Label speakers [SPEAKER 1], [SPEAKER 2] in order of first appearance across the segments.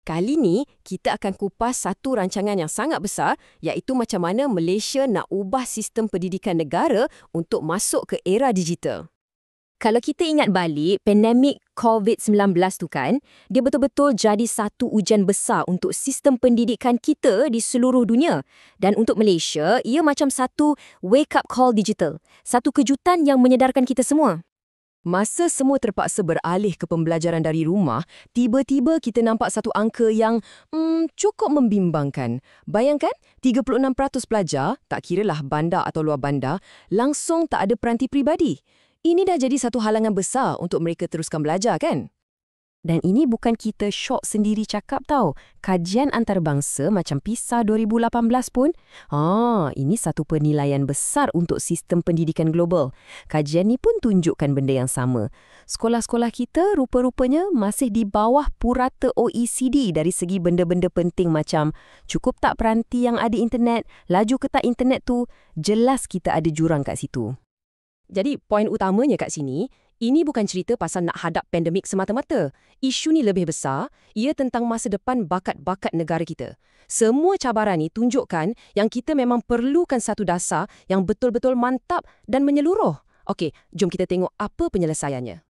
[SPEAKER 1] Kali ni, kita akan kupas satu rancangan yang sangat besar iaitu macam mana Malaysia nak ubah sistem pendidikan negara untuk masuk ke era digital.
[SPEAKER 2] Kalau kita ingat balik, pandemik COVID-19 tu kan, dia betul-betul jadi satu ujian besar untuk sistem pendidikan kita di seluruh dunia. Dan untuk Malaysia, ia macam satu wake-up call digital. Satu kejutan yang menyedarkan kita semua.
[SPEAKER 1] Masa semua terpaksa beralih ke pembelajaran dari rumah, tiba-tiba kita nampak satu angka yang cukup membimbangkan. Bayangkan, 36% pelajar, tak kiralah bandar atau luar bandar, langsung tak ada peranti peribadi. Ini dah jadi satu halangan besar untuk mereka teruskan belajar kan? Dan ini bukan kita syok sendiri cakap tau. Kajian antarabangsa macam PISA 2018 pun, ini satu penilaian besar untuk sistem pendidikan global. Kajian ni pun tunjukkan benda yang sama. Sekolah-sekolah kita rupa-rupanya masih di bawah purata OECD dari segi benda-benda penting macam cukup tak peranti yang ada internet, laju ke tak internet tu, jelas kita ada jurang kat situ. Jadi, poin utamanya kat sini, ini bukan cerita pasal nak hadap pandemik semata-mata. Isu ni lebih besar, ia tentang masa depan bakat-bakat negara kita. Semua cabaran ni tunjukkan yang kita memang perlukan satu dasar yang betul-betul mantap dan menyeluruh. Okey, jom kita tengok apa penyelesaiannya.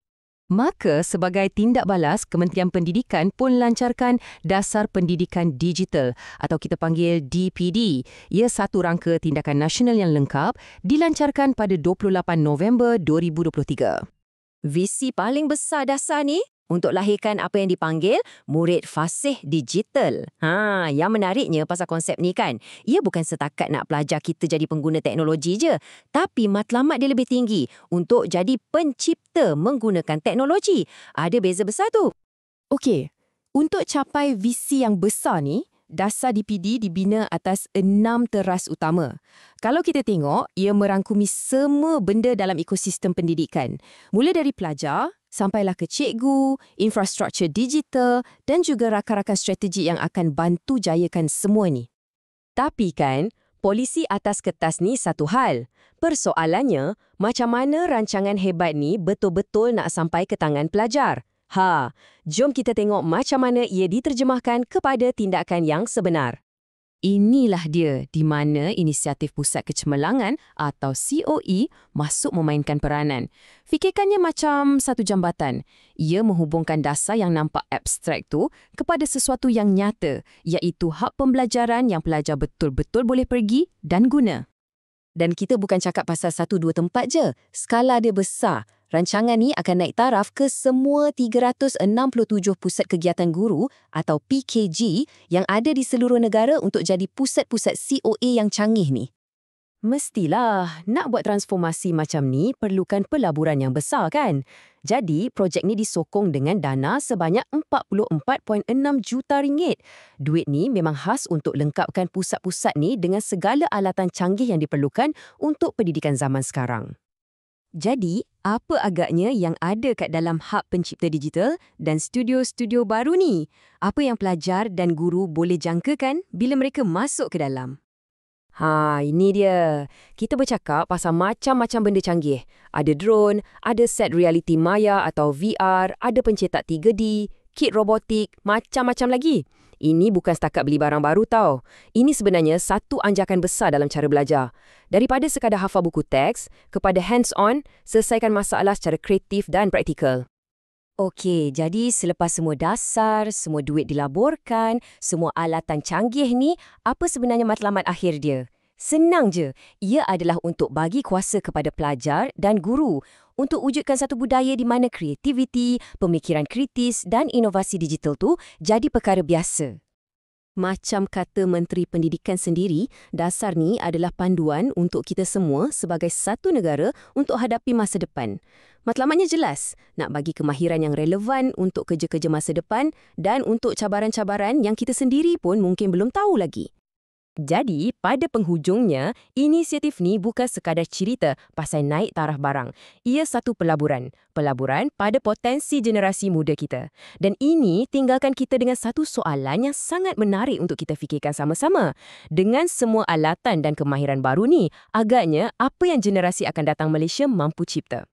[SPEAKER 1] Maka, sebagai tindak balas, Kementerian Pendidikan pun lancarkan Dasar Pendidikan Digital atau kita panggil DPD. Ia satu rangka tindakan nasional yang lengkap, dilancarkan pada 28 November 2023.
[SPEAKER 2] Visi paling besar dasar ni untuk lahirkan apa yang dipanggil murid fasih digital. Yang menariknya pasal konsep ni kan, ia bukan setakat nak pelajar kita jadi pengguna teknologi je, tapi matlamat dia lebih tinggi untuk jadi pencipta menggunakan teknologi. Ada beza besar tu.
[SPEAKER 1] Okey, untuk capai visi yang besar ni, Dasar DPD dibina atas 6 teras utama. Kalau kita tengok, ia merangkumi semua benda dalam ekosistem pendidikan. Mula dari pelajar, sampailah ke cikgu, infrastruktur digital dan juga rakan-rakan strategi yang akan bantu jayakan semua ni. Tapi kan, polisi atas kertas ni satu hal. Persoalannya, macam mana rancangan hebat ni betul-betul nak sampai ke tangan pelajar? Jom kita tengok macam mana ia diterjemahkan kepada tindakan yang sebenar. Inilah dia di mana Inisiatif Pusat Kecemerlangan atau COE masuk memainkan peranan. Fikirkannya macam satu jambatan. Ia menghubungkan dasar yang nampak abstrak tu kepada sesuatu yang nyata, iaitu hak pembelajaran yang pelajar betul-betul boleh pergi dan guna. Dan kita bukan cakap pasal 1-2 tempat je. Skala dia besar. Rancangan ni akan naik taraf ke semua 367 pusat kegiatan guru atau PKG yang ada di seluruh negara untuk jadi pusat-pusat COA yang canggih ni. Mestilah, nak buat transformasi macam ni perlukan pelaburan yang besar kan? Jadi, projek ni disokong dengan dana sebanyak RM44.6 juta. Duit ni memang khas untuk lengkapkan pusat-pusat ni dengan segala alatan canggih yang diperlukan untuk pendidikan zaman sekarang. Jadi, apa agaknya yang ada kat dalam Hub Pencipta Digital dan studio-studio baru ni? Apa yang pelajar dan guru boleh jangkakan bila mereka masuk ke dalam? Ini dia. Kita bercakap pasal macam-macam benda canggih. Ada drone, ada set reality maya atau VR, ada pencetak 3D, kit robotik, macam-macam lagi. Ini bukan setakat beli barang baru tau. Ini sebenarnya satu anjakan besar dalam cara belajar. Daripada sekadar hafal buku teks, kepada hands-on, selesaikan masalah secara kreatif dan praktikal.
[SPEAKER 2] Okey, jadi selepas semua dasar, semua duit dilaburkan, semua alatan canggih ni, apa sebenarnya matlamat akhir dia? Senang je. Ia adalah untuk bagi kuasa kepada pelajar dan guru untuk wujudkan satu budaya di mana kreativiti, pemikiran kritis dan inovasi digital tu jadi perkara biasa. Macam kata Menteri Pendidikan sendiri, dasar ni adalah panduan untuk kita semua sebagai satu negara untuk hadapi masa depan. Matlamatnya jelas, nak bagi kemahiran yang relevan untuk kerja-kerja masa depan dan untuk cabaran-cabaran yang kita sendiri pun mungkin belum tahu lagi. Jadi, pada penghujungnya, inisiatif ni bukan sekadar cerita pasal naik taraf barang. Ia satu pelaburan. Pelaburan pada potensi generasi muda kita. Dan ini tinggalkan kita dengan satu soalan yang sangat menarik untuk kita fikirkan sama-sama. Dengan semua alatan dan kemahiran baru ni, agaknya apa yang generasi akan datang Malaysia mampu cipta?